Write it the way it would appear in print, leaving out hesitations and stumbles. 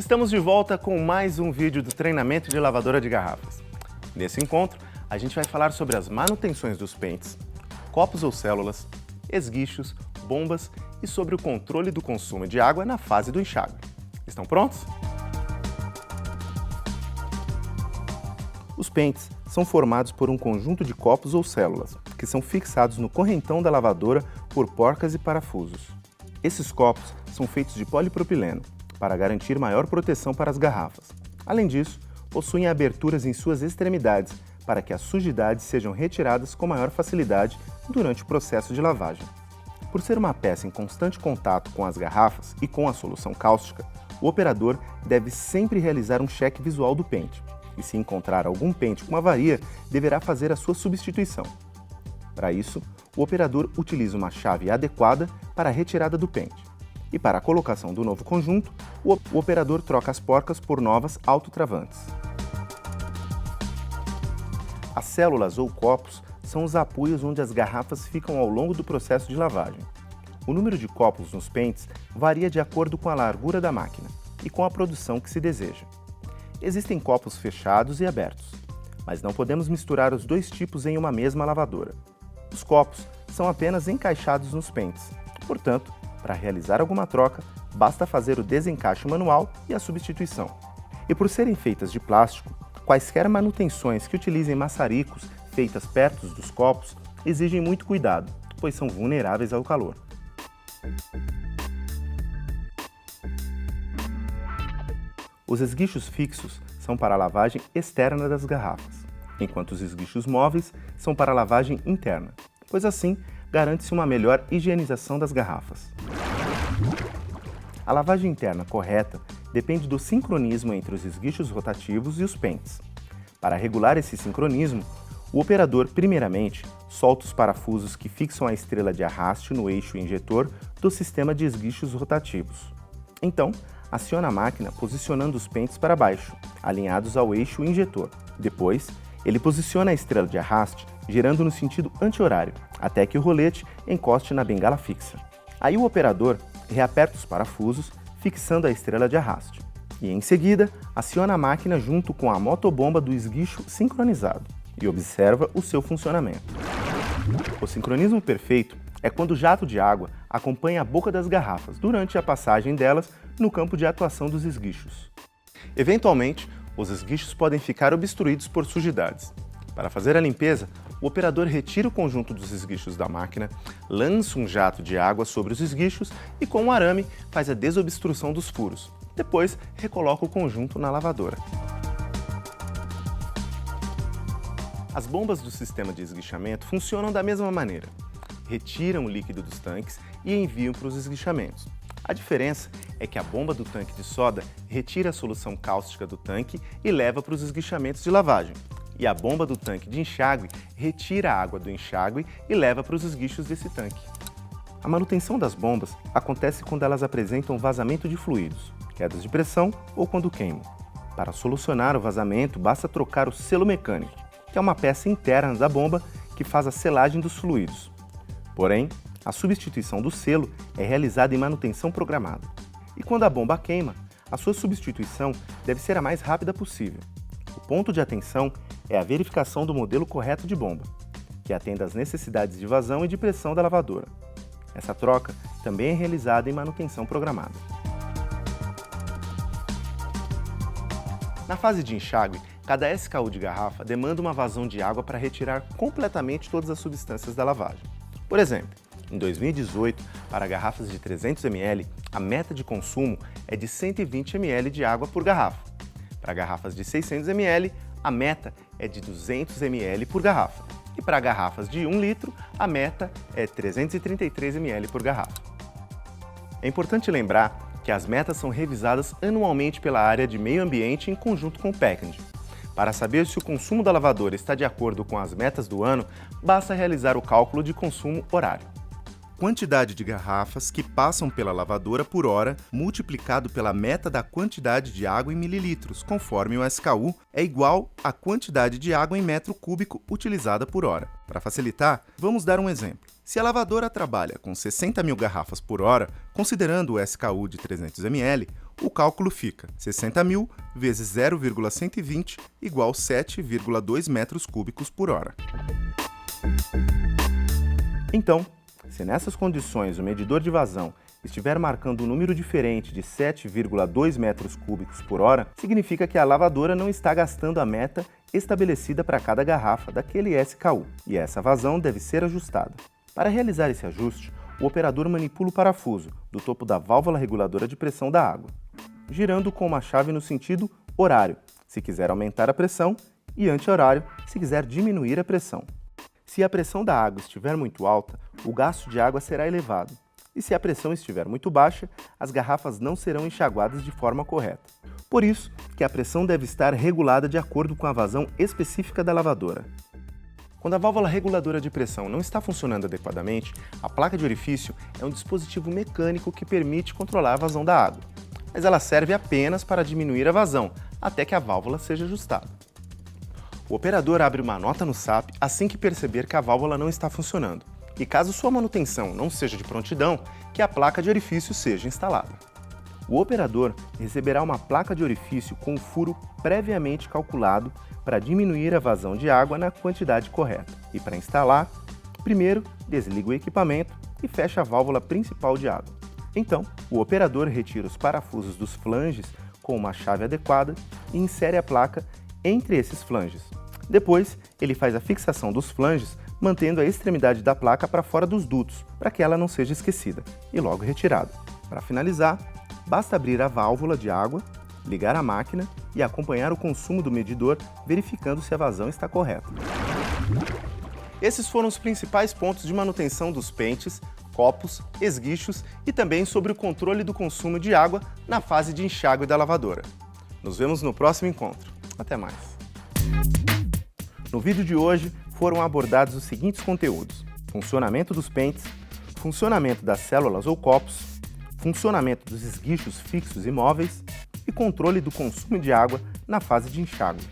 Estamos de volta com mais um vídeo do treinamento de lavadora de garrafas. Nesse encontro, a gente vai falar sobre as manutenções dos pentes, copos ou células, esguichos, bombas e sobre o controle do consumo de água na fase do enxágue. Estão prontos? Os pentes são formados por um conjunto de copos ou células, que são fixados no correntão da lavadora por porcas e parafusos. Esses copos são feitos de polipropileno, para garantir maior proteção para as garrafas. Além disso, possuem aberturas em suas extremidades, para que as sujidades sejam retiradas com maior facilidade durante o processo de lavagem. Por ser uma peça em constante contato com as garrafas e com a solução cáustica, o operador deve sempre realizar um cheque visual do pente, e se encontrar algum pente com avaria, deverá fazer a sua substituição. Para isso, o operador utiliza uma chave adequada para a retirada do pente. E para a colocação do novo conjunto, o operador troca as porcas por novas autotravantes. As células ou copos são os apoios onde as garrafas ficam ao longo do processo de lavagem. O número de copos nos pentes varia de acordo com a largura da máquina e com a produção que se deseja. Existem copos fechados e abertos, mas não podemos misturar os dois tipos em uma mesma lavadora. Os copos são apenas encaixados nos pentes, portanto, para realizar alguma troca, basta fazer o desencaixe manual e a substituição. E por serem feitas de plástico, quaisquer manutenções que utilizem maçaricos feitas perto dos copos exigem muito cuidado, pois são vulneráveis ao calor. Os esguichos fixos são para a lavagem externa das garrafas, enquanto os esguichos móveis são para a lavagem interna, pois assim garante-se uma melhor higienização das garrafas. A lavagem interna correta depende do sincronismo entre os esguichos rotativos e os pentes. Para regular esse sincronismo, o operador, primeiramente, solta os parafusos que fixam a estrela de arraste no eixo injetor do sistema de esguichos rotativos. Então, aciona a máquina posicionando os pentes para baixo, alinhados ao eixo injetor. Depois, ele posiciona a estrela de arraste girando no sentido anti-horário, até que o rolete encoste na bengala fixa. Aí o operador reaperta os parafusos, fixando a estrela de arraste. E em seguida, aciona a máquina junto com a motobomba do esguicho sincronizado e observa o seu funcionamento. O sincronismo perfeito é quando o jato de água acompanha a boca das garrafas durante a passagem delas no campo de atuação dos esguichos. Eventualmente, os esguichos podem ficar obstruídos por sujidades. Para fazer a limpeza, o operador retira o conjunto dos esguichos da máquina, lança um jato de água sobre os esguichos e com um arame faz a desobstrução dos furos. Depois, recoloca o conjunto na lavadora. As bombas do sistema de esguichamento funcionam da mesma maneira. Retiram o líquido dos tanques e enviam para os esguichamentos. A diferença é que a bomba do tanque de soda retira a solução cáustica do tanque e leva para os esguichamentos de lavagem. E a bomba do tanque de enxágue retira a água do enxágue e leva para os esguichos desse tanque. A manutenção das bombas acontece quando elas apresentam vazamento de fluidos, quedas de pressão ou quando queimam. Para solucionar o vazamento, basta trocar o selo mecânico, que é uma peça interna da bomba que faz a selagem dos fluidos. Porém, a substituição do selo é realizada em manutenção programada. E quando a bomba queima, a sua substituição deve ser a mais rápida possível. O ponto de atenção é a verificação do modelo correto de bomba, que atenda às necessidades de vazão e de pressão da lavadora. Essa troca também é realizada em manutenção programada. Na fase de enxágue, cada SKU de garrafa demanda uma vazão de água para retirar completamente todas as substâncias da lavagem. Por exemplo, em 2018, para garrafas de 300 ml, a meta de consumo é de 120 ml de água por garrafa. Para garrafas de 600 ml, a meta é de 200 ml por garrafa. E para garrafas de 1 litro, a meta é 333 ml por garrafa. É importante lembrar que as metas são revisadas anualmente pela área de meio ambiente em conjunto com o packaging. Para saber se o consumo da lavadora está de acordo com as metas do ano, basta realizar o cálculo de consumo horário. Quantidade de garrafas que passam pela lavadora por hora multiplicado pela meta da quantidade de água em mililitros, conforme o SKU, é igual à quantidade de água em metro cúbico utilizada por hora. Para facilitar, vamos dar um exemplo. Se a lavadora trabalha com 60 mil garrafas por hora, considerando o SKU de 300 ml, o cálculo fica 60 mil vezes 0,120 igual 7,2 metros cúbicos por hora. Então, se nessas condições o medidor de vazão estiver marcando um número diferente de 7,2 metros cúbicos por hora, significa que a lavadora não está gastando a meta estabelecida para cada garrafa daquele SKU, e essa vazão deve ser ajustada. Para realizar esse ajuste, o operador manipula o parafuso do topo da válvula reguladora de pressão da água, girando com uma chave no sentido horário, se quiser aumentar a pressão, e anti-horário, se quiser diminuir a pressão. Se a pressão da água estiver muito alta, o gasto de água será elevado, e se a pressão estiver muito baixa, as garrafas não serão enxaguadas de forma correta. Por isso que a pressão deve estar regulada de acordo com a vazão específica da lavadora. Quando a válvula reguladora de pressão não está funcionando adequadamente, a placa de orifício é um dispositivo mecânico que permite controlar a vazão da água, mas ela serve apenas para diminuir a vazão, até que a válvula seja ajustada. O operador abre uma nota no SAP assim que perceber que a válvula não está funcionando, e caso sua manutenção não seja de prontidão, que a placa de orifício seja instalada. O operador receberá uma placa de orifício com o furo previamente calculado para diminuir a vazão de água na quantidade correta. E para instalar, primeiro desliga o equipamento e fecha a válvula principal de água. Então, o operador retira os parafusos dos flanges com uma chave adequada e insere a placa entre esses flanges. Depois, ele faz a fixação dos flanges, mantendo a extremidade da placa para fora dos dutos, para que ela não seja esquecida, e logo retirada. Para finalizar, basta abrir a válvula de água, ligar a máquina e acompanhar o consumo do medidor, verificando se a vazão está correta. Esses foram os principais pontos de manutenção dos pentes, copos, esguichos e também sobre o controle do consumo de água na fase de enxágue da lavadora. Nos vemos no próximo encontro. Até mais! No vídeo de hoje foram abordados os seguintes conteúdos: funcionamento dos pentes, funcionamento das células ou copos, funcionamento dos esguichos fixos e móveis e controle do consumo de água na fase de enxágue.